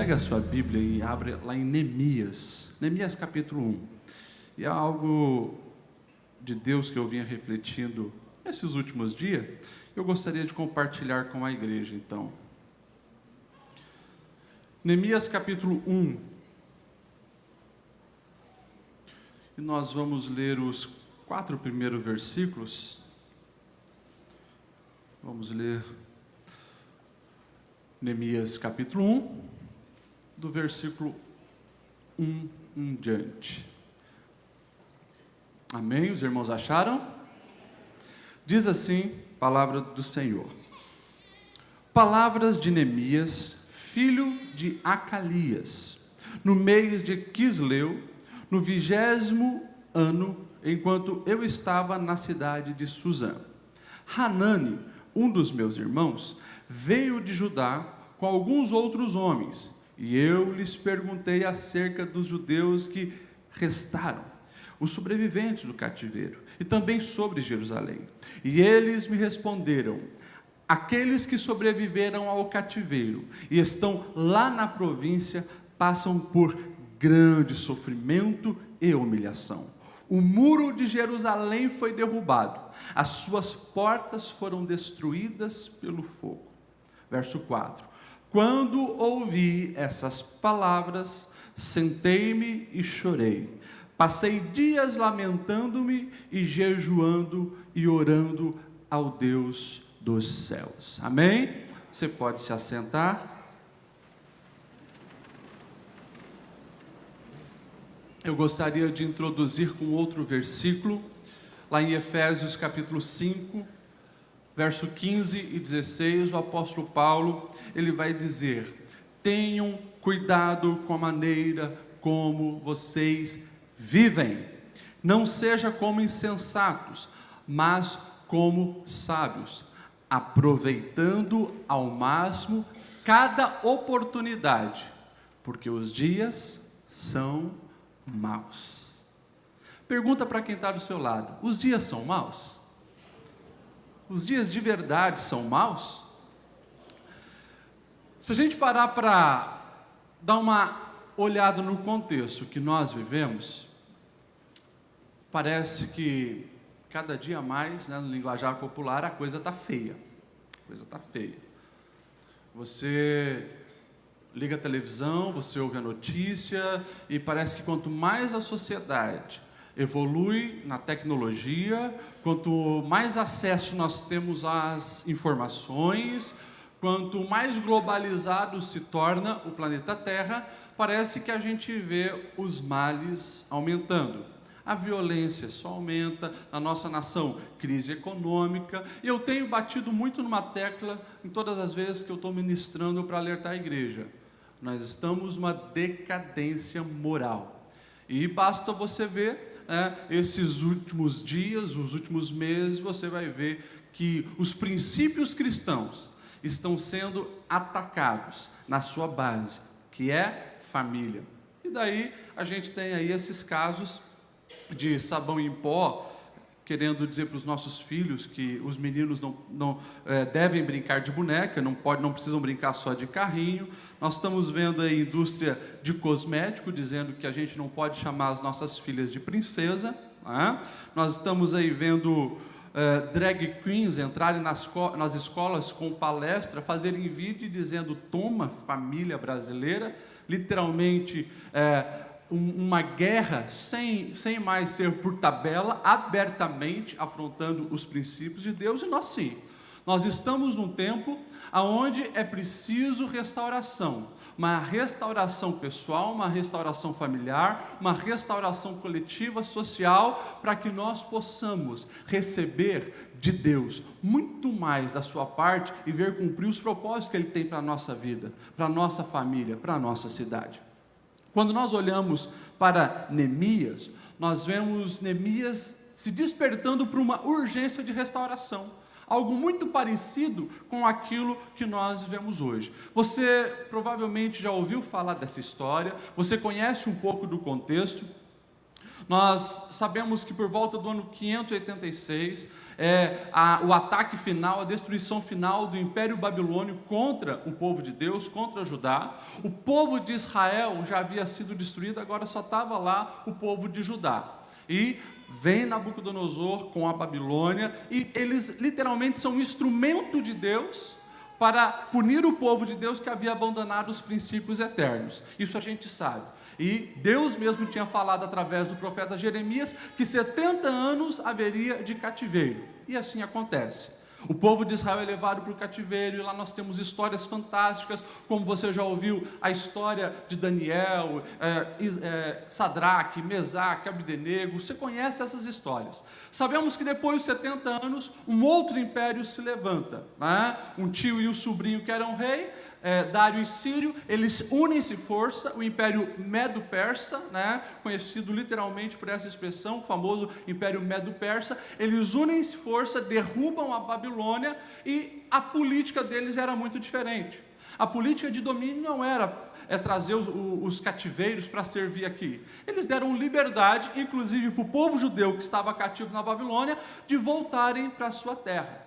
Pega a sua Bíblia e abre lá em Neemias capítulo 1. E é algo de Deus que eu vinha refletindo esses últimos dias, eu gostaria de compartilhar com a igreja, então. Neemias capítulo 1. E nós vamos ler os 4 primeiros versículos. Vamos ler Neemias capítulo 1, do versículo 1 em diante. Amém? Os irmãos acharam? Diz assim, palavra do Senhor. Palavras de Neemias, filho de Acalias, no mês de Quisleu, no 20º ano, enquanto eu estava na cidade de Suzã. Hanani, um dos meus irmãos, veio de Judá com alguns outros homens, e eu lhes perguntei acerca dos judeus que restaram, os sobreviventes do cativeiro, e também sobre Jerusalém. E eles me responderam: aqueles que sobreviveram ao cativeiro e estão lá na província passam por grande sofrimento e humilhação. O muro de Jerusalém foi derrubado, as suas portas foram destruídas pelo fogo. Verso 4. Quando ouvi essas palavras, sentei-me e chorei. Passei dias lamentando-me e jejuando e orando ao Deus dos céus. Amém? Você pode se assentar. Eu gostaria de introduzir com outro versículo, lá em Efésios capítulo 5, verso 15 e 16, o apóstolo Paulo, ele vai dizer: tenham cuidado com a maneira como vocês vivem, não seja como insensatos, mas como sábios, aproveitando ao máximo cada oportunidade, porque os dias são maus. Pergunta para quem está do seu lado: os dias são maus? Os dias de verdade são maus? Se a gente parar para dar uma olhada no contexto que nós vivemos, parece que cada dia mais, no linguajar popular, a coisa está feia. A coisa está feia. Você liga a televisão, você ouve a notícia e parece que quanto mais a sociedade evolui na tecnologia, quanto mais acesso nós temos às informações, quanto mais globalizado se torna o planeta Terra, parece que a gente vê os males aumentando. A violência só aumenta, na nossa nação, crise econômica, e eu tenho batido muito numa tecla em todas as vezes que eu estou ministrando para alertar a igreja. Nós estamos numa decadência moral, e basta você ver, esses últimos dias, os últimos meses, você vai ver que os princípios cristãos estão sendo atacados na sua base, que é família. E daí a gente tem aí esses casos de sabão em pó, querendo dizer para os nossos filhos que os meninos não devem brincar de boneca, não precisam brincar só de carrinho. Nós estamos vendo a indústria de cosmético dizendo que a gente não pode chamar as nossas filhas de princesa, né? Nós estamos aí vendo drag queens entrarem nas escolas com palestra, fazerem vídeo dizendo: toma, família brasileira, literalmente uma guerra sem mais ser por tabela, abertamente afrontando os princípios de Deus. E nós sim, nós estamos num tempo onde é preciso restauração, uma restauração pessoal, uma restauração familiar, uma restauração coletiva, social, para que nós possamos receber de Deus muito mais da sua parte e ver cumprir os propósitos que Ele tem para a nossa vida, para a nossa família, para a nossa cidade. Quando nós olhamos para Neemias, nós vemos Neemias se despertando para uma urgência de restauração, algo muito parecido com aquilo que nós vemos hoje. Você provavelmente já ouviu falar dessa história, você conhece um pouco do contexto. Nós sabemos que por volta do ano 586, o ataque final, a destruição final do Império Babilônio contra o povo de Deus, contra Judá. O povo de Israel já havia sido destruído, agora só estava lá o povo de Judá. E vem Nabucodonosor com a Babilônia, e eles literalmente são um instrumento de Deus para punir o povo de Deus que havia abandonado os princípios eternos. Isso a gente sabe. E Deus mesmo tinha falado através do profeta Jeremias que 70 anos haveria de cativeiro. E assim acontece. O povo de Israel é levado para o cativeiro, e lá nós temos histórias fantásticas, como você já ouviu a história de Daniel, Sadraque, Mesaque, Abdenego. Você conhece essas histórias. Sabemos que depois de 70 anos, um outro império se levanta, né? Um tio e um sobrinho que eram rei, Dário e Sírio, eles unem-se força, o Império Medo-Persa, né, conhecido literalmente por essa expressão, o famoso Império Medo-Persa, eles unem-se força, derrubam a Babilônia, e a política deles era muito diferente. A política de domínio não era trazer os cativeiros para servir aqui. Eles deram liberdade, inclusive para o povo judeu que estava cativo na Babilônia, de voltarem para a sua terra.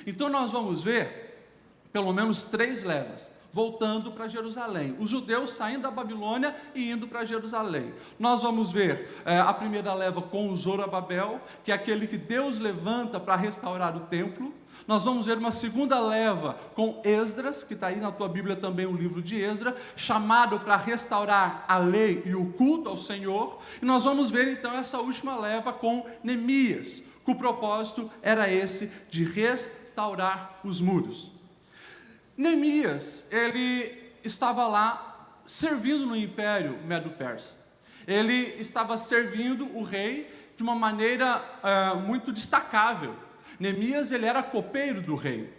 Então nós vamos ver pelo menos 3 levas voltando para Jerusalém, os judeus saindo da Babilônia e indo para Jerusalém. Nós vamos ver a primeira leva com Zorobabel, que é aquele que Deus levanta para restaurar o templo. Nós vamos ver uma segunda leva com Esdras, que está aí na tua Bíblia também o livro de Esdras, chamado para restaurar a lei e o culto ao Senhor. E nós vamos ver então essa última leva com Neemias, que o propósito era esse, de restaurar os muros. Neemias, ele estava lá servindo no Império Medo-Persa. Ele estava servindo o rei de uma maneira muito destacável. Neemias, ele era copeiro do rei.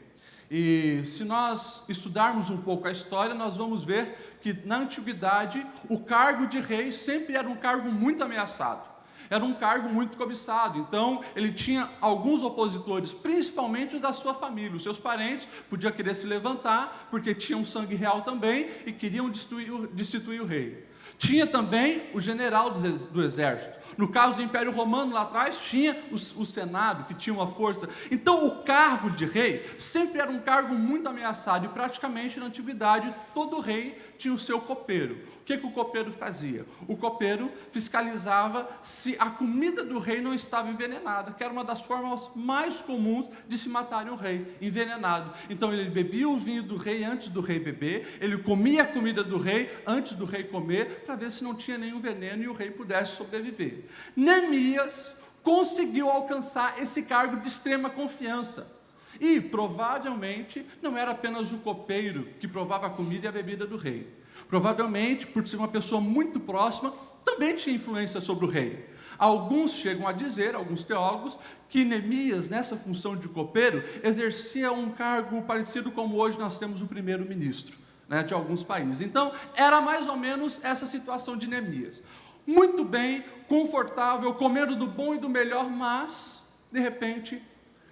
E se nós estudarmos um pouco a história, nós vamos ver que na antiguidade o cargo de rei sempre era um cargo muito ameaçado. Era um cargo muito cobiçado, então ele tinha alguns opositores, principalmente da sua família. Os seus parentes podiam querer se levantar, porque tinham sangue real também, e queriam destituir o rei. Tinha também o general do exército. No caso do Império Romano, lá atrás, tinha o Senado, que tinha uma força. Então o cargo de rei sempre era um cargo muito ameaçado, e praticamente na antiguidade todo rei tinha o seu copeiro. O que o copeiro fazia? O copeiro fiscalizava se a comida do rei não estava envenenada, que era uma das formas mais comuns de se matarem o rei, envenenado. Então ele bebia o vinho do rei antes do rei beber, ele comia a comida do rei antes do rei comer, para ver se não tinha nenhum veneno e o rei pudesse sobreviver. Neemias conseguiu alcançar esse cargo de extrema confiança. E provavelmente não era apenas o copeiro que provava a comida e a bebida do rei. Provavelmente, por ser uma pessoa muito próxima, também tinha influência sobre o rei. Alguns chegam a dizer, alguns teólogos, que Neemias, nessa função de copeiro, exercia um cargo parecido como hoje nós temos o primeiro-ministro, né, de alguns países. Então, era mais ou menos essa situação de Neemias. Muito bem, confortável, comendo do bom e do melhor, mas, de repente,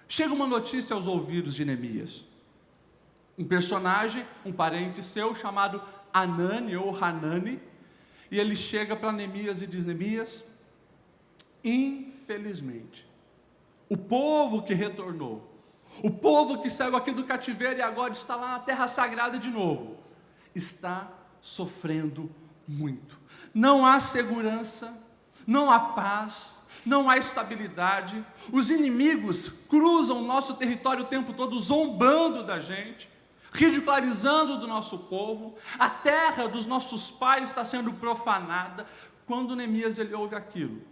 chega uma notícia aos ouvidos de Neemias. Um personagem, um parente seu, chamado Anani ou Hanani, e ele chega para Neemias e diz: Neemias, infelizmente, o povo que retornou, o povo que saiu aqui do cativeiro e agora está lá na terra sagrada de novo, está sofrendo muito. Não há segurança, não há paz, não há estabilidade. Os inimigos cruzam o nosso território o tempo todo, zombando da gente, ridicularizando do nosso povo. A terra dos nossos pais está sendo profanada. Quando Neemias ele ouve aquilo,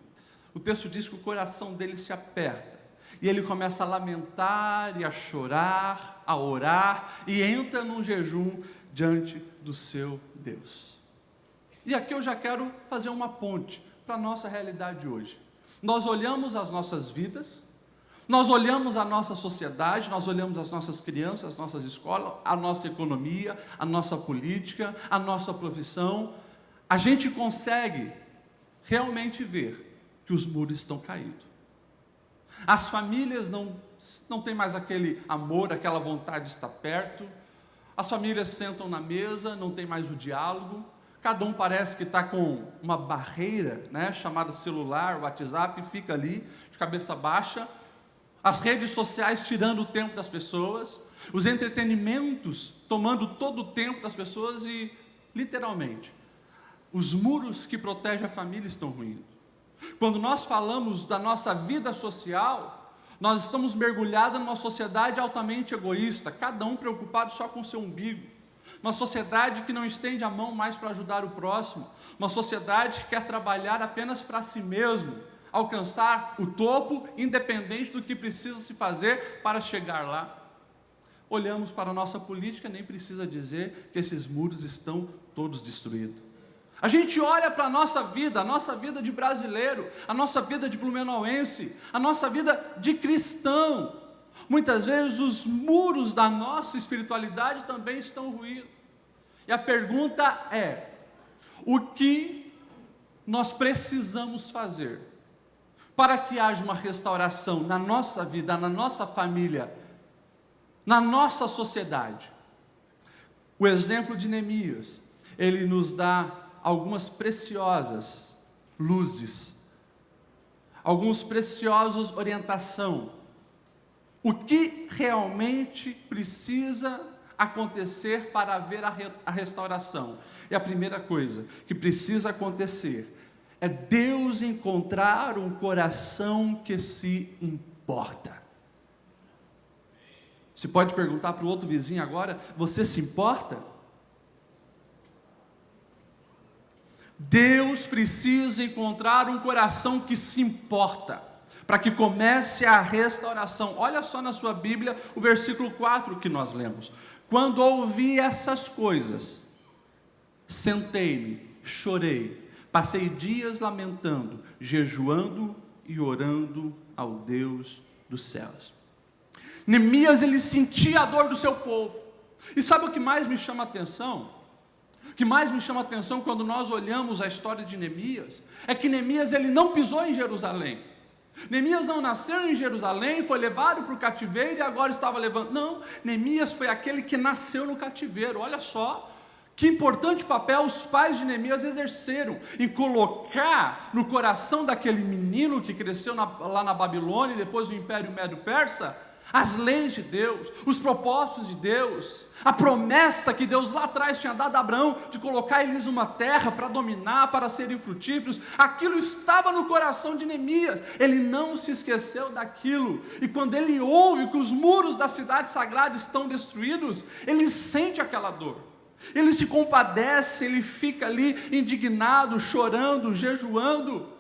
o texto diz que o coração dele se aperta, e ele começa a lamentar e a chorar, a orar, e entra num jejum diante do seu Deus. E aqui eu já quero fazer uma ponte para a nossa realidade hoje. Nós olhamos as nossas vidas, nós olhamos a nossa sociedade, nós olhamos as nossas crianças, as nossas escolas, a nossa economia, a nossa política, a nossa profissão. A gente consegue realmente ver que os muros estão caindo. As famílias não têm mais aquele amor, aquela vontade de estar perto. As famílias sentam na mesa, não tem mais o diálogo. cada um parece que está com uma barreira, né, chamada celular, WhatsApp, fica ali, de cabeça baixa, as redes sociais tirando o tempo das pessoas, os entretenimentos tomando todo o tempo das pessoas e, literalmente, os muros que protegem a família estão ruindo. Quando nós falamos da nossa vida social, nós estamos mergulhados numa sociedade altamente egoísta, cada um preocupado só com o seu umbigo. Uma sociedade que não estende a mão mais para ajudar o próximo, uma sociedade que quer trabalhar apenas para si mesmo, alcançar o topo, independente do que precisa se fazer para chegar lá. Olhamos para a nossa política, nem precisa dizer que esses muros estão todos destruídos. A gente olha para a nossa vida de brasileiro, a nossa vida de blumenauense, a nossa vida de cristão. Muitas vezes os muros da nossa espiritualidade também estão ruídos. E a pergunta é: o que nós precisamos fazer para que haja uma restauração na nossa vida, na nossa família, na nossa sociedade? O exemplo de Neemias, ele nos dá algumas preciosas luzes, alguns preciosos orientação. O que realmente precisa acontecer para haver a restauração? E a primeira coisa que precisa acontecer é Deus encontrar um coração que se importa. Você pode perguntar para o outro vizinho agora: você se importa? Deus precisa encontrar um coração que se importa, para que comece a restauração. Olha só na sua Bíblia o versículo 4 que nós lemos: quando ouvi essas coisas, sentei-me, chorei, passei dias lamentando, jejuando e orando ao Deus dos céus. Neemias, ele sentia a dor do seu povo. E sabe o que mais me chama a atenção? O que mais me chama a atenção quando nós olhamos a história de Neemias, é que Neemias, ele não pisou em Jerusalém. Neemias não nasceu em Jerusalém, foi levado para o cativeiro e agora estava levando. Não, Neemias foi aquele que nasceu no cativeiro. Olha só, que importante papel os pais de Neemias exerceram em colocar no coração daquele menino que cresceu lá na Babilônia e depois do Império Médio-Persa, as leis de Deus, os propósitos de Deus, a promessa que Deus lá atrás tinha dado a Abraão, de colocar eles numa terra para dominar, para serem frutíferos. Aquilo estava no coração de Neemias, ele não se esqueceu daquilo, e quando ele ouve que os muros da cidade sagrada estão destruídos, ele sente aquela dor, ele se compadece, ele fica ali indignado, chorando, jejuando.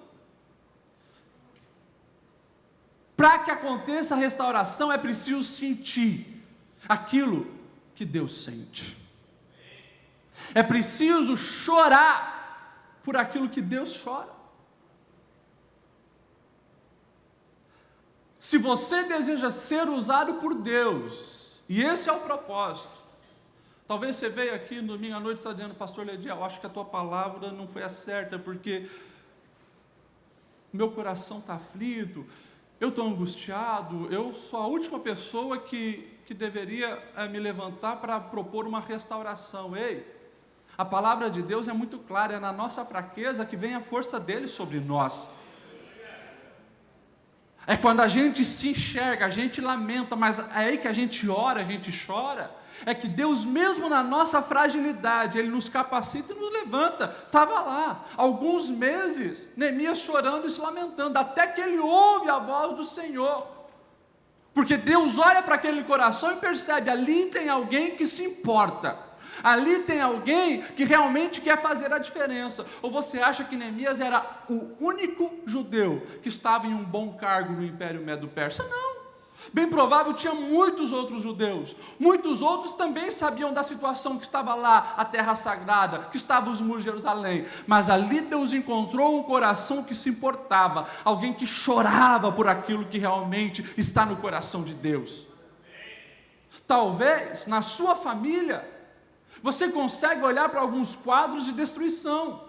Para que aconteça a restauração, é preciso sentir aquilo que Deus sente. É preciso chorar por aquilo que Deus chora. Se você deseja ser usado por Deus, e esse é o propósito, talvez você veio aqui no domingo à noite e está dizendo: pastor Lediel, eu acho que a tua palavra não foi a certa, porque meu coração está aflito, eu estou angustiado, eu sou a última pessoa que deveria me levantar para propor uma restauração. Ei, a palavra de Deus é muito clara, é na nossa fraqueza que vem a força dele sobre nós. É quando a gente se enxerga, a gente lamenta, mas é aí que a gente ora, a gente chora. É que Deus, mesmo na nossa fragilidade, Ele nos capacita e nos levanta. Estava lá, alguns meses, Neemias chorando e se lamentando, até que ele ouve a voz do Senhor. Porque Deus olha para aquele coração e percebe: ali tem alguém que se importa, ali tem alguém que realmente quer fazer a diferença. Ou você acha que Neemias era o único judeu que estava em um bom cargo no Império Médio-Persa? Não. Bem provável, tinha muitos outros judeus, muitos outros também sabiam da situação que estava lá, a terra sagrada, que estavam os muros de Jerusalém, mas ali Deus encontrou um coração que se importava, alguém que chorava por aquilo que realmente está no coração de Deus. Talvez, na sua família, você consegue olhar para alguns quadros de destruição.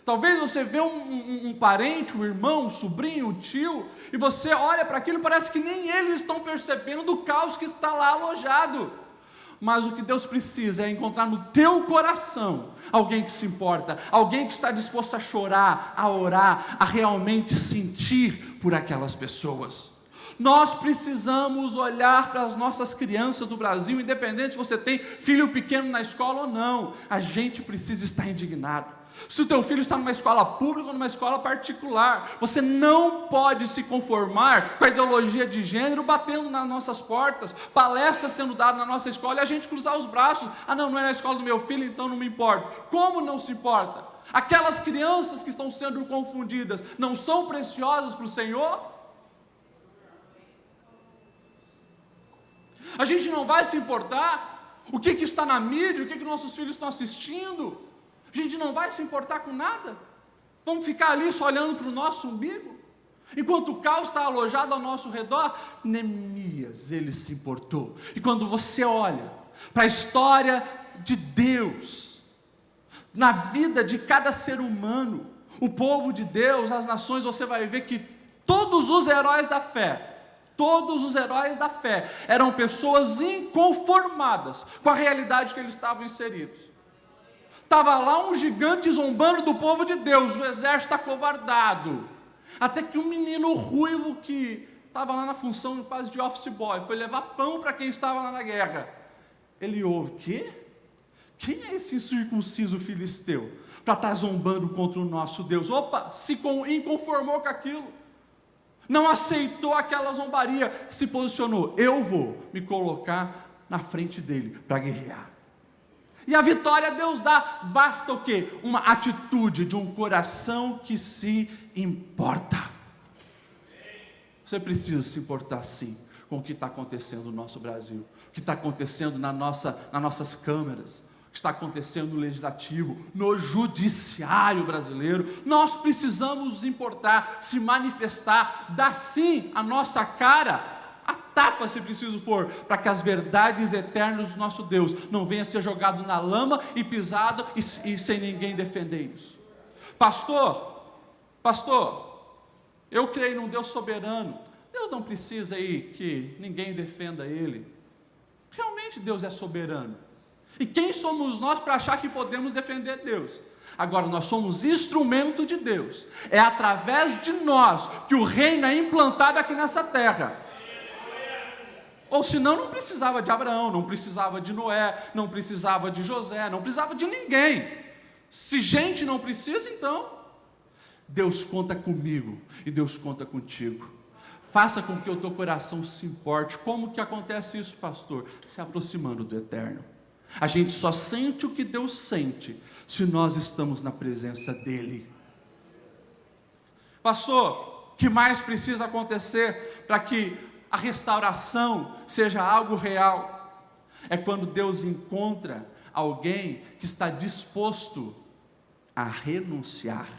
Talvez você vê um parente, um irmão, um sobrinho, um tio, e você olha para aquilo e parece que nem eles estão percebendo do caos que está lá alojado. Mas o que Deus precisa é encontrar no teu coração alguém que se importa, alguém que está disposto a chorar, a orar, a realmente sentir por aquelas pessoas. Nós precisamos olhar para as nossas crianças do Brasil, independente se você tem filho pequeno na escola ou não, a gente precisa estar indignado. Se o teu filho está numa escola pública ou numa escola particular, você não pode se conformar com a ideologia de gênero batendo nas nossas portas, palestras sendo dadas na nossa escola e a gente cruzar os braços. Ah não, não é na escola do meu filho, então não me importa. Como não se importa? Aquelas crianças que estão sendo confundidas não são preciosas para o Senhor? A gente não vai se importar? O que está na mídia, o que nossos filhos estão assistindo? A gente não vai se importar com nada? Vamos ficar ali só olhando para o nosso umbigo? Enquanto o caos está alojado ao nosso redor, Neemias, ele se importou. E quando você olha para a história de Deus, na vida de cada ser humano, o povo de Deus, as nações, você vai ver que todos os heróis da fé eram pessoas inconformadas com a realidade que eles estavam inseridos. Estava lá um gigante zombando do povo de Deus, o exército acovardado. Até que um menino ruivo que estava lá na função quase de office boy, foi levar pão para quem estava lá na guerra. Ele ouve, quê? Quem é esse incircunciso filisteu para estar zombando contra o nosso Deus? Opa, se inconformou com aquilo. Não aceitou aquela zombaria, se posicionou. Eu vou me colocar na frente dele para guerrear. E a vitória Deus dá, basta o quê? Uma atitude de um coração que se importa. Você precisa se importar sim com o que está acontecendo no nosso Brasil, o que está acontecendo nas nossas câmaras, o que está acontecendo no legislativo, no judiciário brasileiro. Nós precisamos nos importar, se manifestar, dar sim a nossa cara, a tapa se preciso for, para que as verdades eternas do nosso Deus não venham a ser jogado na lama e pisado e sem ninguém defender isso. Pastor, eu creio num Deus soberano. Deus não precisa aí que ninguém defenda Ele. Realmente Deus é soberano. E quem somos nós para achar que podemos defender Deus? Agora, nós somos instrumento de Deus. É através de nós que o reino é implantado aqui nessa terra. Ou senão não precisava de Abraão, não precisava de Noé, não precisava de José, não precisava de ninguém. Se gente não precisa, então Deus conta comigo e Deus conta contigo. Faça com que o teu coração se importe. Como que acontece isso, pastor? Se aproximando do eterno. A gente só sente o que Deus sente se nós estamos na presença dEle. Pastor, o que mais precisa acontecer para que a restauração seja algo real? É quando Deus encontra alguém que está disposto a renunciar.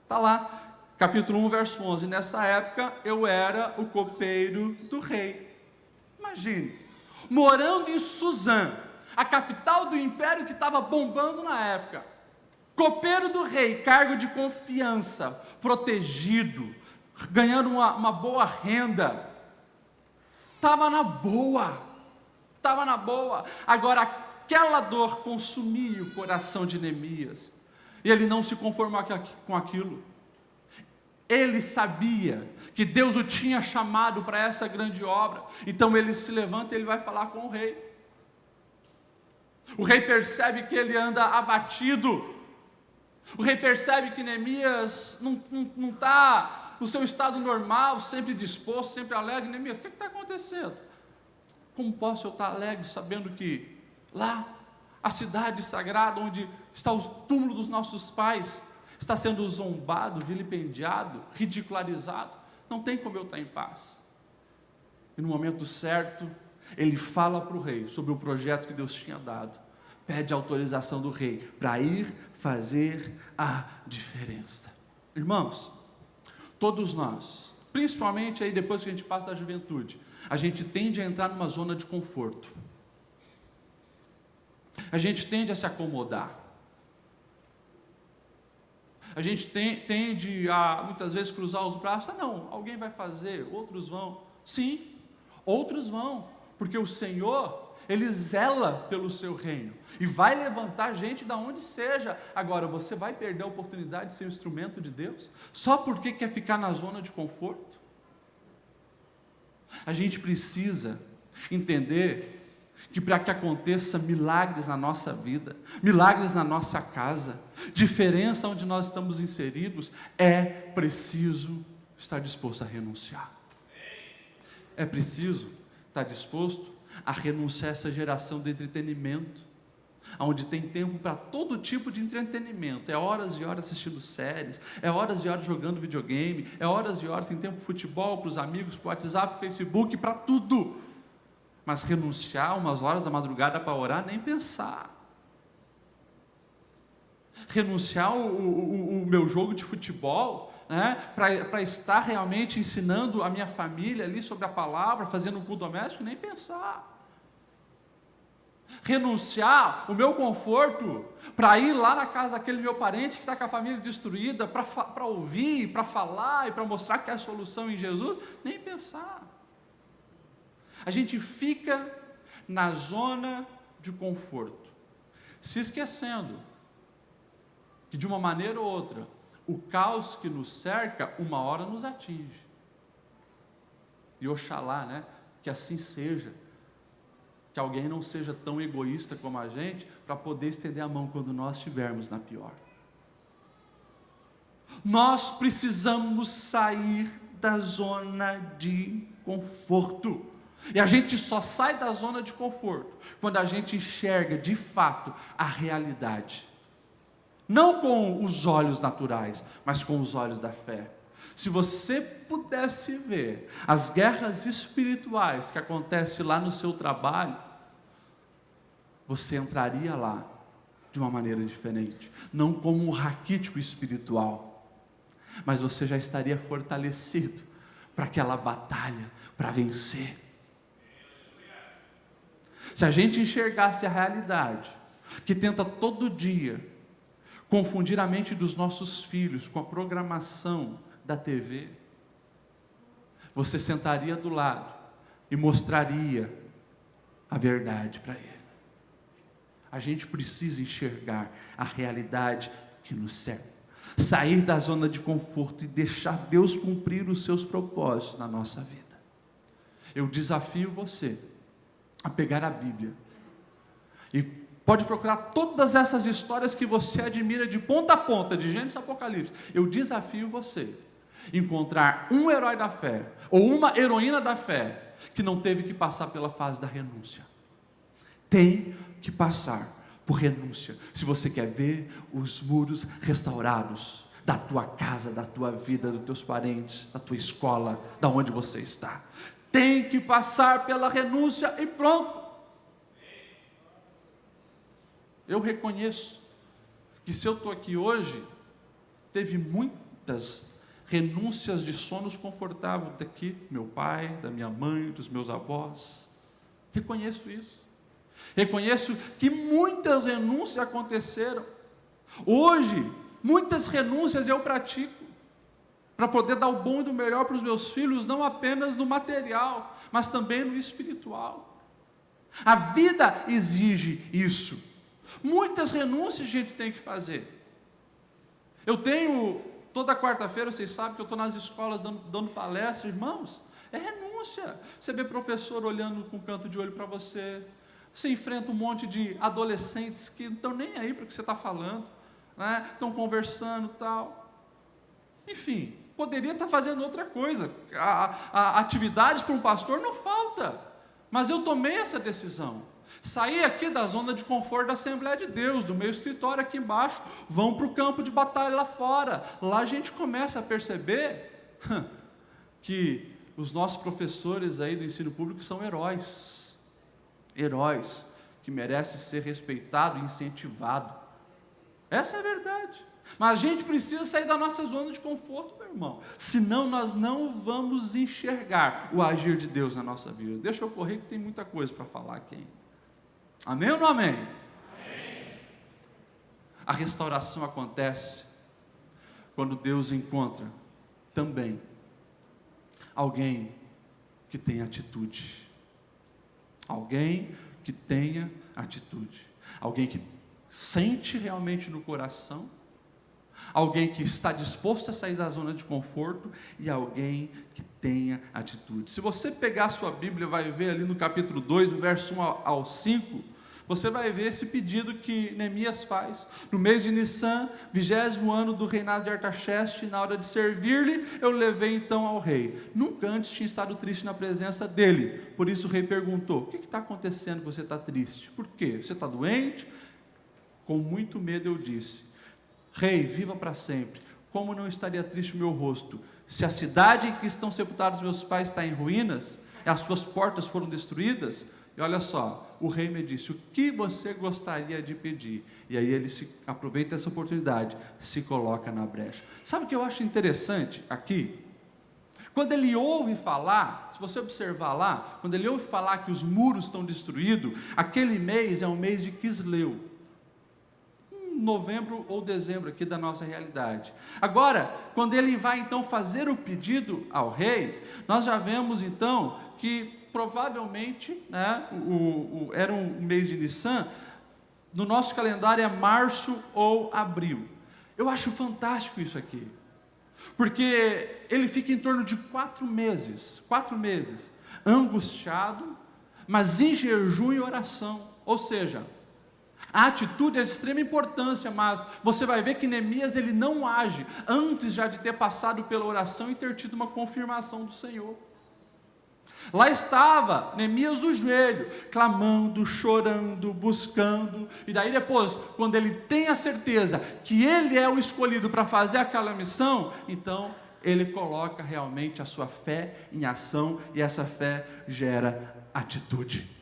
Está lá, capítulo 1, verso 11. Nessa época eu era o copeiro do rei. Imagine, morando em Suzã, a capital do império que estava bombando na época. Copeiro do rei, cargo de confiança, protegido, ganhando uma boa renda. Estava na boa. Agora aquela dor consumia o coração de Neemias, e ele não se conformou com aquilo. Ele sabia que Deus o tinha chamado para essa grande obra, então ele se levanta e ele vai falar com o rei. O rei percebe que ele anda abatido, o rei percebe que Neemias não está no seu estado normal, sempre disposto, sempre alegre. Neemias, o que está acontecendo? Como posso eu estar alegre sabendo que lá, a cidade sagrada onde está o túmulo dos nossos pais, está sendo zombado, vilipendiado, ridicularizado? Não tem como eu estar em paz. E no momento certo, ele fala para o rei sobre o projeto que Deus tinha dado, pede a autorização do rei para ir fazer a diferença. Irmãos, todos nós, principalmente aí depois que a gente passa da juventude, a gente tende a entrar numa zona de conforto. A gente tende a se acomodar. A gente tende a, muitas vezes, cruzar os braços. Não, alguém vai fazer, outros vão. Sim, outros vão. porque o Senhor, Ele zela pelo seu reino, e vai levantar gente da onde seja. Agora, você vai perder a oportunidade de ser um instrumento de Deus, só porque quer ficar na zona de conforto? A gente precisa entender que para que aconteça milagres na nossa vida, milagres na nossa casa, diferença onde nós estamos inseridos, é preciso estar disposto a renunciar. É preciso estar disposto a renunciar a essa geração de entretenimento, onde tem tempo para todo tipo de entretenimento, é horas e horas assistindo séries, é horas e horas jogando videogame, é horas e horas, tem tempo para futebol, para os amigos, para o WhatsApp, Facebook, para tudo. Mas renunciar umas horas da madrugada para orar, nem pensar. Renunciar o meu jogo de futebol, né, para estar realmente ensinando a minha família ali sobre a palavra, fazendo um culto doméstico, nem pensar. Renunciar o meu conforto para ir lá na casa daquele meu parente que está com a família destruída, para ouvir, para falar e para mostrar que há solução em Jesus, nem pensar. A gente fica na zona de conforto, se esquecendo que de uma maneira ou outra, o caos que nos cerca, uma hora nos atinge. E oxalá, né, que assim seja, que alguém não seja tão egoísta como a gente, para poder estender a mão quando nós estivermos na pior. Nós precisamos sair da zona de conforto. E a gente só sai da zona de conforto quando a gente enxerga de fato a realidade. Não com os olhos naturais, mas com os olhos da fé. Se você pudesse ver as guerras espirituais que acontecem lá no seu trabalho, você entraria lá de uma maneira diferente. Não como um raquítico espiritual, mas você já estaria fortalecido para aquela batalha, para vencer. Se a gente enxergasse a realidade, que tenta todo dia confundir a mente dos nossos filhos com a programação da TV, você sentaria do lado e mostraria a verdade para ele. A gente precisa enxergar a realidade que nos cerca, sair da zona de conforto e deixar Deus cumprir os seus propósitos na nossa vida. Eu desafio você a pegar a Bíblia e pode procurar todas essas histórias que você admira de ponta a ponta, de Gênesis a Apocalipse. Eu desafio você a encontrar um herói da fé ou uma heroína da fé que não teve que passar pela fase da renúncia. Tem que passar por renúncia se você quer ver os muros restaurados da tua casa, da tua vida, dos teus parentes, da tua escola, da onde você está. Tem que passar pela renúncia e pronto. Eu reconheço que se eu estou aqui hoje, teve muitas renúncias de sonos confortáveis daqui, meu pai, da minha mãe, dos meus avós. Reconheço isso. Reconheço que muitas renúncias aconteceram. Hoje, muitas renúncias eu pratico para poder dar o bom e do melhor para os meus filhos, não apenas no material, mas também no espiritual. A vida exige isso. Muitas renúncias a gente tem que fazer. Eu tenho, toda quarta-feira, vocês sabem que eu estou nas escolas dando palestra, irmãos, é renúncia. Você vê professor olhando com um canto de olho para você, você enfrenta um monte de adolescentes que não estão nem aí para o que você está falando, né? Estão conversando e tal. Enfim, poderia estar fazendo outra coisa. Atividades para um pastor não falta, mas eu tomei essa decisão. Saí aqui da zona de conforto da Assembleia de Deus, do meu escritório aqui embaixo, vão para o campo de batalha lá fora. Lá a gente começa a perceber que os nossos professores aí do ensino público são heróis que merecem ser respeitados e incentivados. Essa é a verdade. Mas a gente precisa sair da nossa zona de conforto, meu irmão, senão nós não vamos enxergar o agir de Deus na nossa vida. Deixa eu correr que tem muita coisa para falar aqui ainda. Amém ou não amém? Amém. A restauração acontece quando Deus encontra também alguém que tem atitude. Alguém que tenha atitude. Alguém que sente realmente no coração. Alguém que está disposto a sair da zona de conforto e alguém que tenha atitude. Se você pegar a sua Bíblia, vai ver ali no capítulo 2, do verso 1 ao 5, você vai ver esse pedido que Neemias faz. No mês de Nissan, 20º ano do reinado de Artaxerxes, na hora de servir-lhe, eu levei então ao rei. Nunca antes tinha estado triste na presença dele. Por isso o rei perguntou: o que está acontecendo que você está triste? Por quê? Você está doente? Com muito medo eu disse: Rei, viva para sempre. Como não estaria triste o meu rosto, se a cidade em que estão sepultados meus pais está em ruínas, e as suas portas foram destruídas? E olha só, o rei me disse: o que você gostaria de pedir? E aí ele aproveita essa oportunidade, se coloca na brecha. Sabe o que eu acho interessante aqui? Quando ele ouve falar, se você observar lá, quando ele ouve falar que os muros estão destruídos, aquele mês é um mês de Quisleu, novembro ou dezembro aqui da nossa realidade. Agora, quando ele vai então fazer o pedido ao rei, nós já vemos então que provavelmente, né, era um mês de Nissan, no nosso calendário é março ou abril. Eu acho fantástico isso aqui, porque ele fica em torno de 4 meses, angustiado, mas em jejum e oração, ou seja, a atitude é de extrema importância, mas você vai ver que Neemias ele não age antes já de ter passado pela oração e ter tido uma confirmação do Senhor. Lá estava Neemias do joelho, clamando, chorando, buscando, e daí depois, quando ele tem a certeza que ele é o escolhido para fazer aquela missão, então ele coloca realmente a sua fé em ação, e essa fé gera atitude.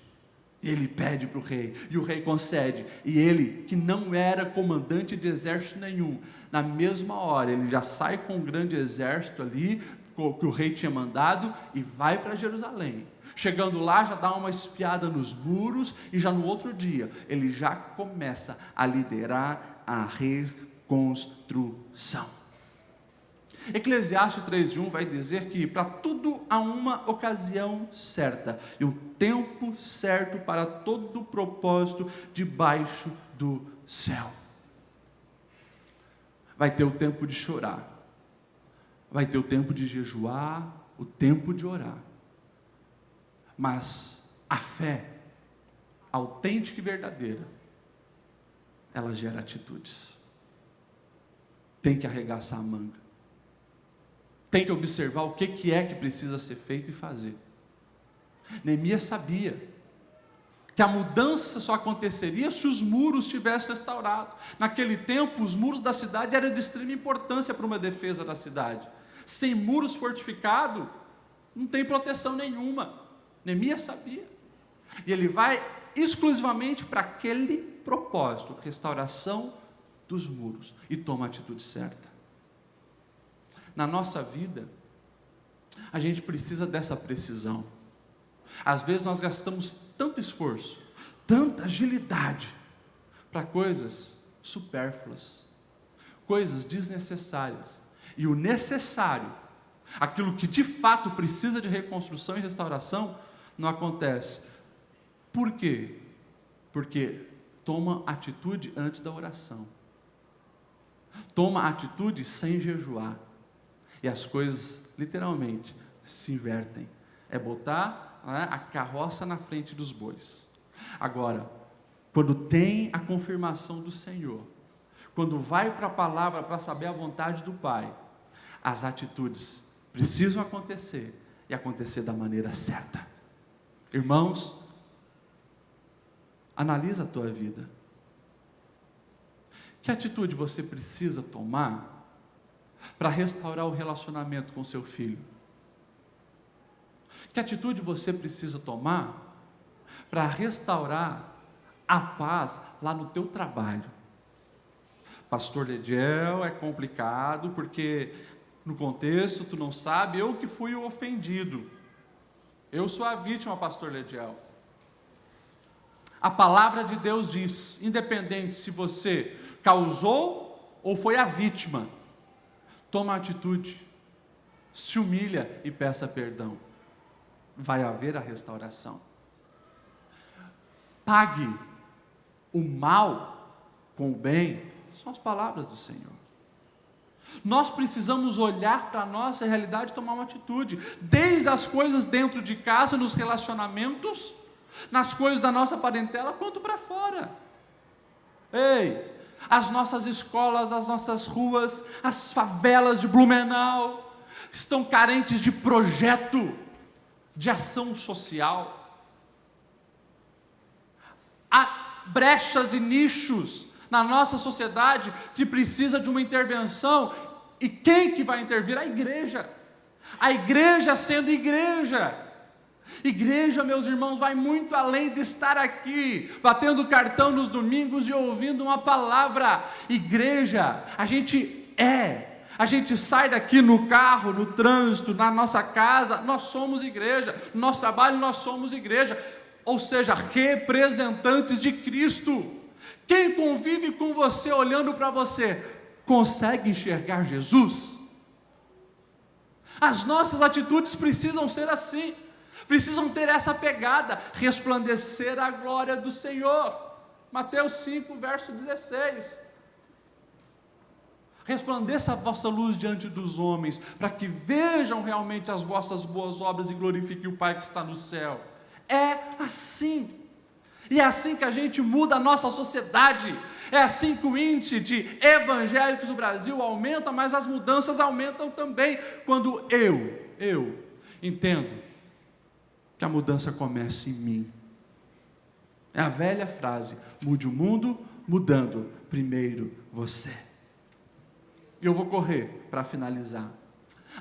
Ele pede para o rei, e o rei concede, e ele, que não era comandante de exército nenhum, na mesma hora, ele já sai com um grande exército ali, que o rei tinha mandado, e vai para Jerusalém. Chegando lá, já dá uma espiada nos muros, e já no outro dia, ele já começa a liderar a reconstrução. Eclesiastes 3:1 vai dizer que para tudo há uma ocasião certa e um tempo certo para todo o propósito debaixo do céu. Vai ter o tempo de chorar, vai ter o tempo de jejuar, o tempo de orar, mas a fé autêntica e verdadeira, ela gera atitudes. Tem que arregaçar a manga, tem que observar o que é que precisa ser feito e fazer. Neemias sabia que a mudança só aconteceria se os muros tivessem restaurados. Naquele tempo, os muros da cidade eram de extrema importância para uma defesa da cidade. Sem muros fortificados, não tem proteção nenhuma. Neemias sabia. E ele vai exclusivamente para aquele propósito, restauração dos muros, e toma a atitude certa. Na nossa vida, a gente precisa dessa precisão. Às vezes nós gastamos tanto esforço, tanta agilidade, para coisas supérfluas, coisas desnecessárias. E o necessário, aquilo que de fato precisa de reconstrução e restauração, não acontece. Por quê? Porque toma atitude antes da oração. Toma atitude sem jejuar. E as coisas, literalmente, se invertem. É botar, né, a carroça na frente dos bois. Agora, quando tem a confirmação do Senhor, quando vai para a palavra para saber a vontade do Pai, as atitudes precisam acontecer, e acontecer da maneira certa. Irmãos, analisa a tua vida. Que atitude você precisa tomar para restaurar o relacionamento com seu filho? Que atitude você precisa tomar para restaurar a paz lá no teu trabalho? Pastor Lediel, é complicado, porque no contexto, tu não sabe, eu que fui o ofendido. Eu sou a vítima, pastor Lediel. A palavra de Deus diz, independente se você causou ou foi a vítima, toma atitude, se humilha e peça perdão. Vai haver a restauração. pague o mal com o bem, são as palavras do Senhor. Nós precisamos olhar para a nossa realidade e tomar uma atitude, desde as coisas dentro de casa, nos relacionamentos, nas coisas da nossa parentela, quanto para fora. Ei, as nossas escolas, as nossas ruas, as favelas de Blumenau estão carentes de projeto, de ação social. Há brechas e nichos na nossa sociedade que precisa de uma intervenção. E quem que vai intervir? A igreja. A igreja sendo igreja. Igreja, meus irmãos, vai muito além de estar aqui, batendo cartão nos domingos e ouvindo uma palavra. Igreja, a gente sai daqui no carro, no trânsito, na nossa casa, nós somos igreja. No nosso trabalho, nós somos igreja. Ou seja, representantes de Cristo. Quem convive com você, olhando para você, consegue enxergar Jesus? As nossas atitudes precisam ser assim, precisam ter essa pegada, resplandecer a glória do Senhor. Mateus 5, verso 16. Resplandeça a vossa luz diante dos homens, para que vejam realmente as vossas boas obras e glorifiquem o Pai que está no céu. É assim. E é assim que a gente muda a nossa sociedade. É assim que o índice de evangélicos do Brasil aumenta, mas as mudanças aumentam também, quando eu entendo que a mudança começa em mim. É a velha frase: mude o mundo, mudando primeiro você. E eu vou correr para finalizar.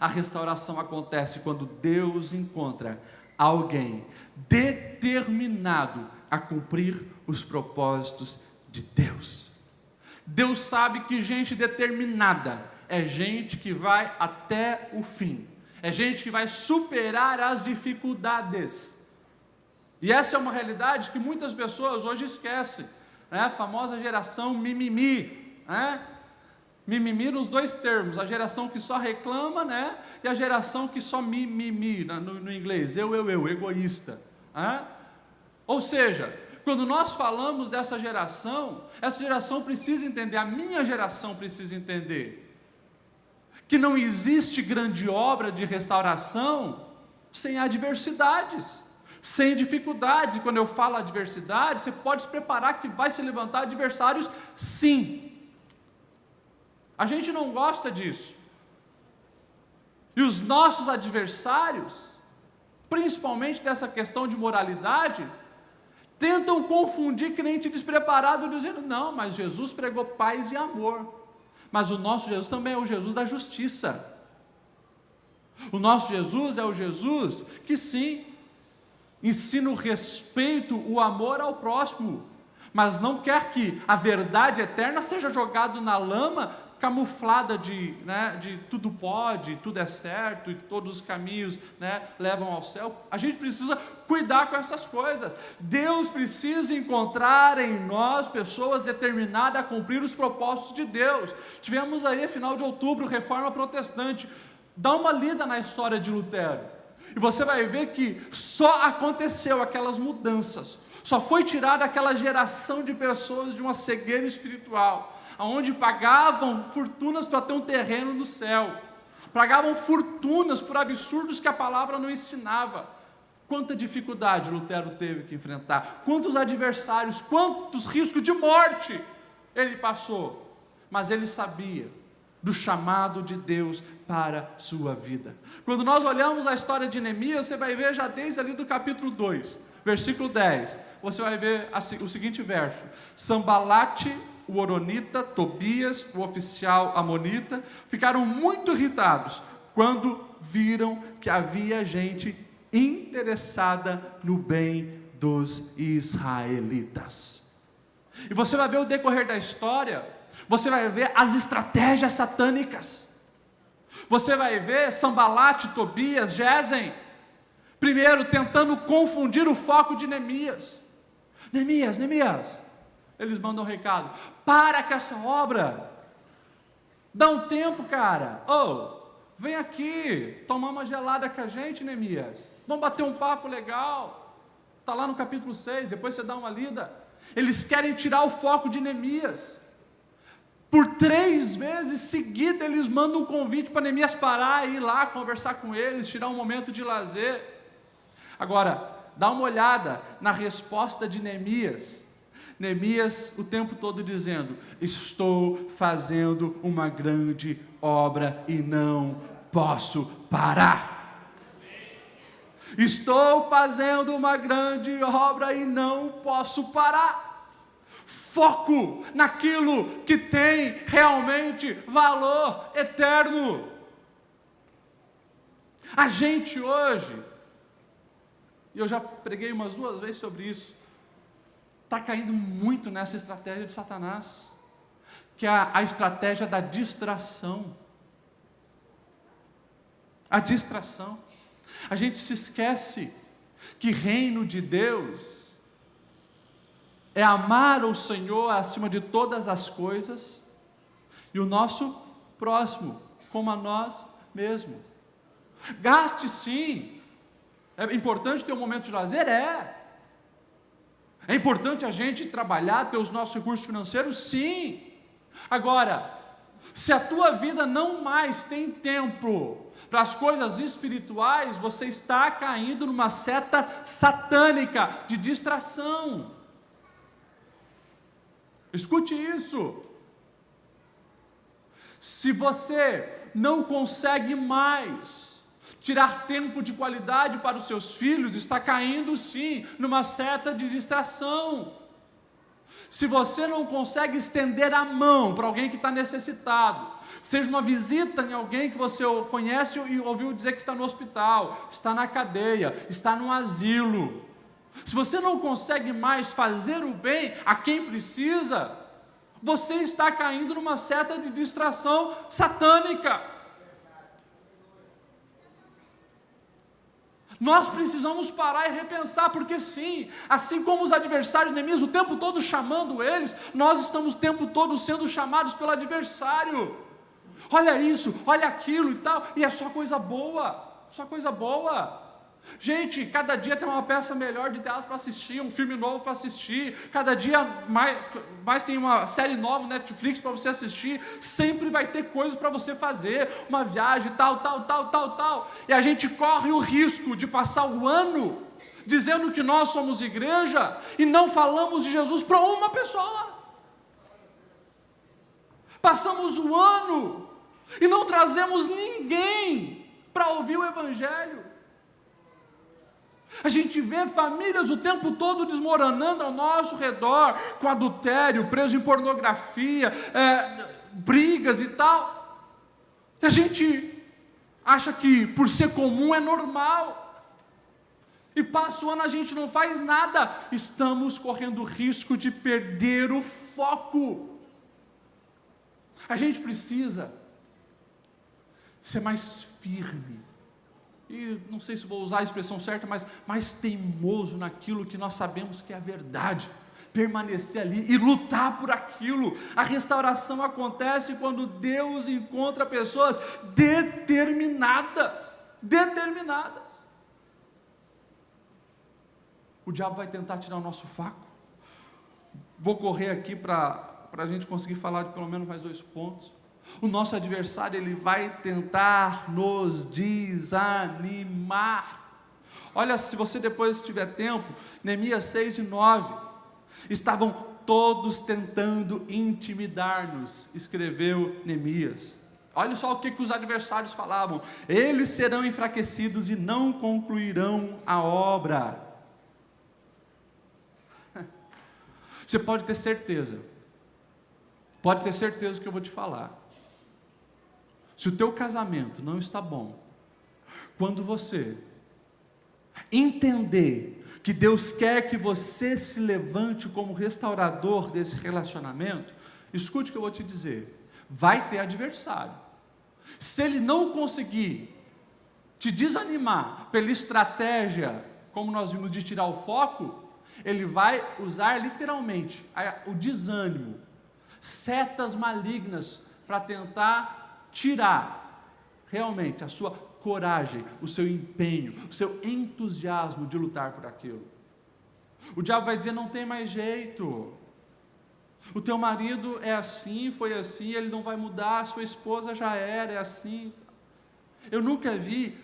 A restauração acontece quando Deus encontra alguém determinado a cumprir os propósitos de Deus. Deus sabe que gente determinada é gente que vai até o fim, é gente que vai superar as dificuldades. E essa é uma realidade que muitas pessoas hoje esquecem, né? A famosa geração mimimi, né? Mimimi nos dois termos, a geração que só reclama, né? E a geração que só mimimi, no inglês, eu, egoísta, né? Ou seja, quando nós falamos dessa geração, essa geração precisa entender, a minha geração precisa entender, que não existe grande obra de restauração sem adversidades, sem dificuldades. E quando eu falo adversidade, você pode se preparar que vai se levantar adversários, sim. A gente não gosta disso. E os nossos adversários, principalmente dessa questão de moralidade, tentam confundir crente despreparado, dizendo: não, mas Jesus pregou paz e amor. Mas o nosso Jesus também é o Jesus da justiça. O nosso Jesus é o Jesus que sim, ensina o respeito, o amor ao próximo, mas não quer que a verdade eterna seja jogada na lama, camuflada de tudo pode, tudo é certo, e todos os caminhos, né, levam ao céu. A gente precisa cuidar com essas coisas. Deus precisa encontrar em nós pessoas determinadas a cumprir os propósitos de Deus. Tivemos aí, final de outubro, Reforma Protestante. Dá uma lida na história de Lutero, e você vai ver que só aconteceu aquelas mudanças, só foi tirada aquela geração de pessoas de uma cegueira espiritual, onde pagavam fortunas para ter um terreno no céu, pagavam fortunas por absurdos que a palavra não ensinava. Quanta dificuldade Lutero teve que enfrentar, quantos adversários, quantos riscos de morte ele passou, mas ele sabia do chamado de Deus para a sua vida. Quando nós olhamos a história de Neemias, você vai ver já desde ali do capítulo 2, versículo 10, você vai ver o seguinte verso: Sambalate, o horonita, Tobias, o oficial amonita, ficaram muito irritados quando viram que havia gente interessada no bem dos israelitas. E você vai ver o decorrer da história, você vai ver as estratégias satânicas, você vai ver Sambalate, Tobias, Gesem, primeiro tentando confundir o foco de Neemias. Neemias, eles mandam um recado: para com essa obra, dá um tempo, cara, vem aqui, tomar uma gelada com a gente, Neemias, vamos bater um papo legal. Está lá no capítulo 6, depois você dá uma lida. Eles querem tirar o foco de Neemias. Por 3 vezes seguidas eles mandam um convite para Neemias parar, ir lá conversar com eles, tirar um momento de lazer. Agora, dá uma olhada na resposta de Neemias. Neemias o tempo todo dizendo: estou fazendo uma grande obra e não posso parar. Estou fazendo uma grande obra e não posso parar. Foco naquilo que tem realmente valor eterno. A gente hoje, e eu já preguei umas 2 vezes sobre isso, está caindo muito nessa estratégia de Satanás, que é a estratégia da distração. A distração. A gente se esquece que reino de Deus é amar o Senhor acima de todas as coisas e o nosso próximo como a nós mesmos. Gaste sim. É importante ter um momento de lazer? É importante a gente trabalhar, ter os nossos recursos financeiros? Sim. Agora, se a tua vida não mais tem tempo para as coisas espirituais, você está caindo numa seta satânica de distração. Escute isso. Se você não consegue mais tirar tempo de qualidade para os seus filhos, está caindo sim numa seta de distração. Se você não consegue estender a mão para alguém que está necessitado, seja uma visita em alguém que você conhece e ouviu dizer que está no hospital, está na cadeia, está no asilo, se você não consegue mais fazer o bem a quem precisa, você está caindo numa seta de distração satânica. Nós precisamos parar e repensar, porque sim, assim como os adversários de Neemias o tempo todo chamando eles, nós estamos o tempo todo sendo chamados pelo adversário. Olha isso, olha aquilo e tal, e é só coisa boa, só coisa boa. Gente, cada dia tem uma peça melhor de teatro para assistir, um filme novo para assistir, cada dia mais tem uma série nova no Netflix para você assistir, sempre vai ter coisas para você fazer, uma viagem, tal, e a gente corre o risco de passar o ano dizendo que nós somos igreja e não falamos de Jesus para uma pessoa. Passamos o ano e não trazemos ninguém para ouvir o Evangelho. A gente vê famílias o tempo todo desmoronando ao nosso redor, com adultério, preso em pornografia, brigas e tal. E a gente acha que por ser comum é normal. E passa o ano, a gente não faz nada. Estamos correndo o risco de perder o foco. A gente precisa ser mais firme. E não sei se vou usar a expressão certa, mas mais teimoso naquilo que nós sabemos que é a verdade, permanecer ali e lutar por aquilo. A restauração acontece quando Deus encontra pessoas determinadas. O diabo vai tentar tirar o nosso foco. Vou correr aqui para a gente conseguir falar de pelo menos mais 2 pontos. O nosso adversário, ele vai tentar nos desanimar. Olha, se você depois tiver tempo, Neemias 6 e 9, estavam todos tentando intimidar-nos, escreveu Neemias. Olha só o que os adversários falavam: eles serão enfraquecidos e não concluirão a obra. Você pode ter certeza do que eu vou te falar. Se o teu casamento não está bom, quando você entender que Deus quer que você se levante como restaurador desse relacionamento, escute o que eu vou te dizer, vai ter adversário. Se ele não conseguir te desanimar pela estratégia, como nós vimos, de tirar o foco, ele vai usar literalmente o desânimo, setas malignas para tentar tirar realmente a sua coragem, o seu empenho, o seu entusiasmo de lutar por aquilo. O diabo vai dizer: não tem mais jeito. O teu marido é assim, foi assim, ele não vai mudar, a sua esposa já era, é assim. Eu nunca vi,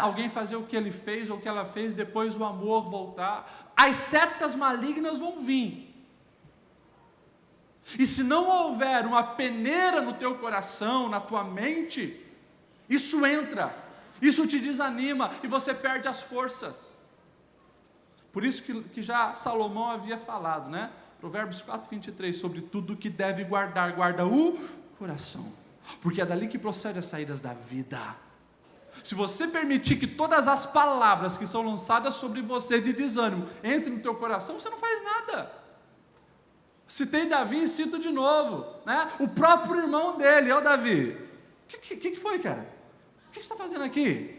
alguém fazer o que ele fez ou o que ela fez, depois o amor voltar. As setas malignas vão vir. E se não houver uma peneira no teu coração, na tua mente, isso entra, isso te desanima e você perde as forças. Por isso que já Salomão havia falado, Provérbios 4:23, sobre tudo que deve guardar, guarda o coração, porque é dali que procede as saídas da vida. Se você permitir que todas as palavras que são lançadas sobre você de desânimo entrem no teu coração, você não faz nada. Citei Davi e cito de novo, o próprio irmão dele, é o Davi. O que foi, cara? O que você está fazendo aqui?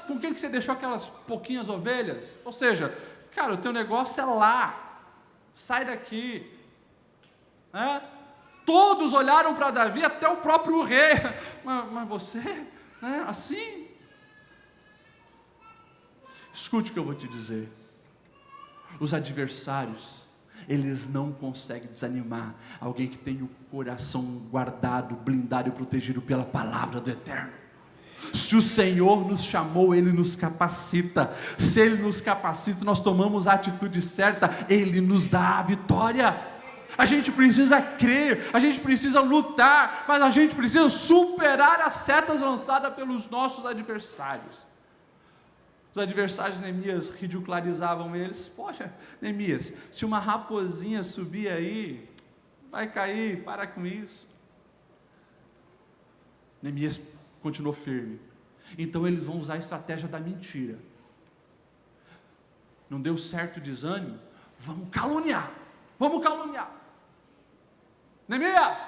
Com quem que você deixou aquelas pouquinhas ovelhas? Ou seja, cara, o teu negócio é lá. Sai daqui. Todos olharam para Davi, até o próprio rei. Mas você, assim? Escute o que eu vou te dizer. Os adversários, eles não conseguem desanimar alguém que tem o coração guardado, blindado e protegido pela palavra do Eterno. Se o Senhor nos chamou, Ele nos capacita. Se Ele nos capacita, nós tomamos a atitude certa, Ele nos dá a vitória. A gente precisa crer, a gente precisa lutar, mas a gente precisa superar as setas lançadas pelos nossos adversários. Os adversários de Neemias ridicularizavam eles. Poxa, Neemias, se uma raposinha subir aí, vai cair, para com isso. Neemias continuou firme. Então eles vão usar a estratégia da mentira. Não deu certo o desânimo? Vamos caluniar. Neemias,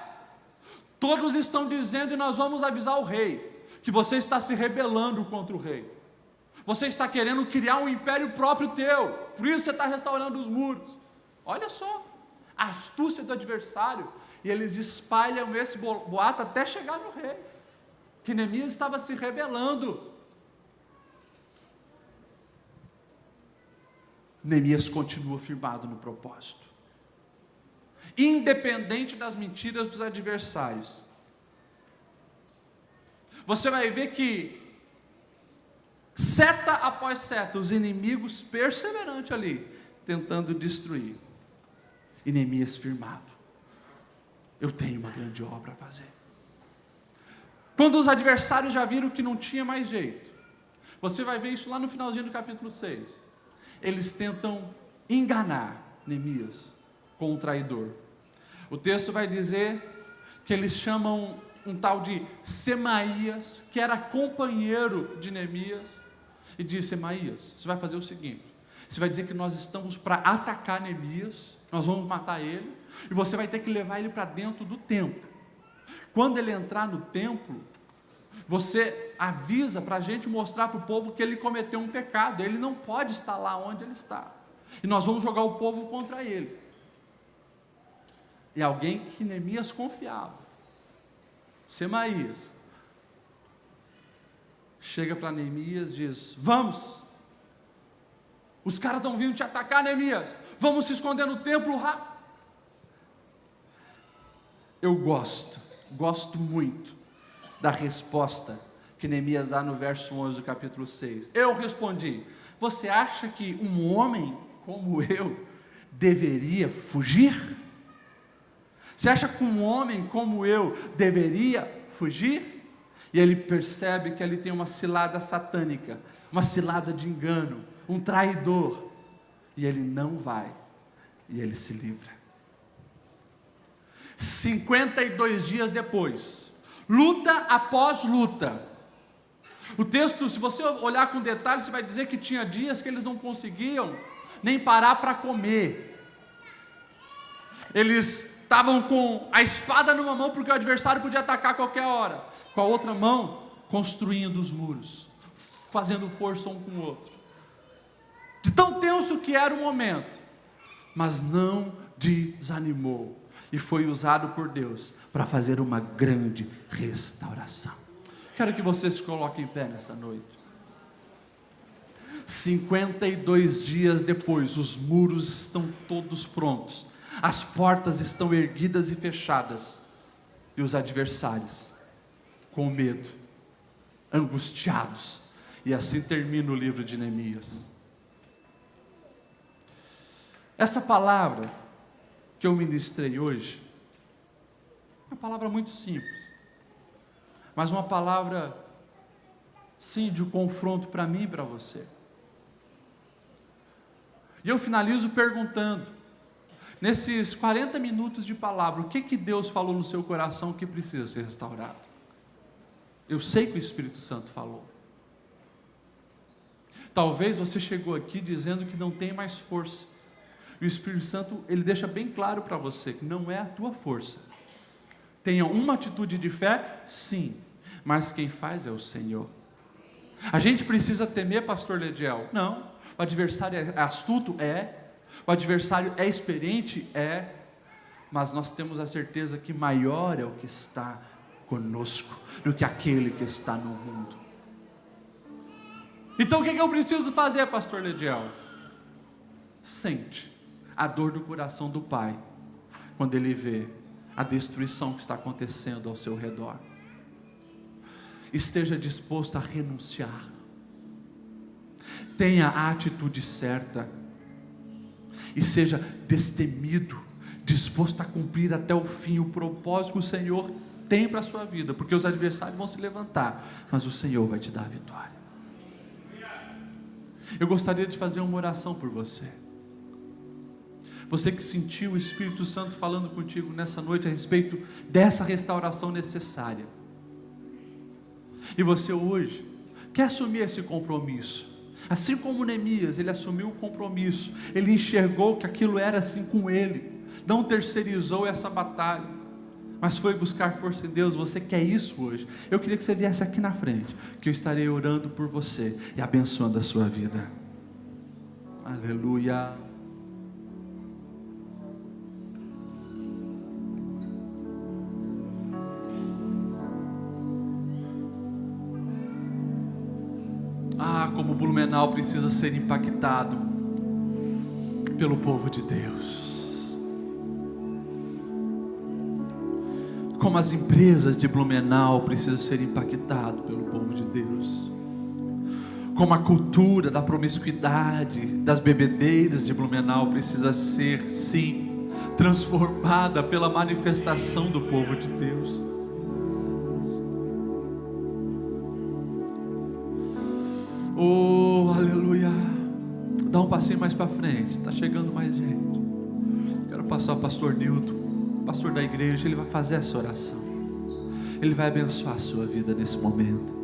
todos estão dizendo, e nós vamos avisar o rei, que você está se rebelando contra o rei. Você está querendo criar um império próprio teu, por isso você está restaurando os muros. Olha só, a astúcia do adversário, e eles espalham esse boato até chegar no rei, que Neemias estava se rebelando. Neemias continua firmado no propósito, independente das mentiras dos adversários. Você vai ver que seta após seta, os inimigos perseverantes ali, tentando destruir, e Neemias firmado: eu tenho uma grande obra a fazer. Quando os adversários já viram que não tinha mais jeito, você vai ver isso lá no finalzinho do capítulo 6, eles tentam enganar Neemias com um traidor. O texto vai dizer que eles chamam um tal de Semaías, que era companheiro de Neemias, e diz: Semaías, você vai fazer o seguinte, você vai dizer que nós estamos para atacar Neemias, nós vamos matar ele, e você vai ter que levar ele para dentro do templo. Quando ele entrar no templo, você avisa para a gente mostrar para o povo que ele cometeu um pecado, ele não pode estar lá onde ele está, e nós vamos jogar o povo contra ele. E alguém que Neemias confiava, Semaías, chega para Neemias e diz: vamos, os caras estão vindo te atacar, Neemias, vamos se esconder no templo rápido. Eu gosto muito da resposta que Neemias dá no verso 11 do capítulo 6. Eu respondi: você acha que um homem como eu deveria fugir? Você acha que um homem como eu deveria fugir? E ele percebe que ali tem uma cilada satânica, uma cilada de engano, um traidor, e ele não vai, e ele se livra. 52 dias depois, luta após luta, o texto, se você olhar com detalhe, você vai dizer que tinha dias que eles não conseguiam nem parar para comer. Eles estavam com a espada numa mão, porque o adversário podia atacar a qualquer hora, com a outra mão construindo os muros, fazendo força um com o outro, de tão tenso que era o momento, mas não desanimou, e foi usado por Deus para fazer uma grande restauração. Quero que você se coloque em pé nessa noite. 52 dias depois, os muros estão todos prontos, as portas estão erguidas e fechadas, e os adversários, com medo, angustiados, e assim termina o livro de Neemias. Essa palavra que eu ministrei hoje, é uma palavra muito simples, mas uma palavra, sim, de um confronto para mim e para você. E eu finalizo perguntando, nesses 40 minutos de palavra, o que Deus falou no seu coração que precisa ser restaurado? Eu sei que o Espírito Santo falou. Talvez você chegou aqui dizendo que não tem mais força. E o Espírito Santo, ele deixa bem claro para você que não é a tua força. Tenha uma atitude de fé, sim, mas quem faz é o Senhor. A gente precisa temer, pastor Lediel? Não. O adversário é astuto? É. O adversário é experiente? É. Mas nós temos a certeza que maior é o que está conosco do que aquele que está no mundo. Então o que eu preciso fazer, pastor Lediel? Sente a dor do coração do pai quando ele vê a destruição que está acontecendo ao seu redor. Esteja disposto a renunciar. Tenha a atitude certa e seja destemido, disposto a cumprir até o fim o propósito que o Senhor tem para a sua vida, porque os adversários vão se levantar, mas o Senhor vai te dar a vitória. Eu gostaria de fazer uma oração por você. Você que sentiu o Espírito Santo falando contigo nessa noite a respeito dessa restauração necessária. E você hoje quer assumir esse compromisso. Assim como Neemias, ele assumiu o compromisso. Ele enxergou que aquilo era assim com ele. Não terceirizou essa batalha, mas foi buscar força em Deus. Você quer isso hoje? Eu queria que você viesse aqui na frente, que eu estarei orando por você e abençoando a sua vida. Aleluia. Como Blumenau precisa ser impactado pelo povo de Deus. Como as empresas de Blumenau precisam ser impactadas pelo povo de Deus. Como a cultura da promiscuidade, das bebedeiras de Blumenau precisa ser, sim, transformada pela manifestação do povo de Deus. Oh, aleluia. Dá um passinho mais para frente, está chegando mais gente. Quero passar o pastor Nilton, pastor da igreja. Ele vai fazer essa oração. Ele vai abençoar a sua vida nesse momento.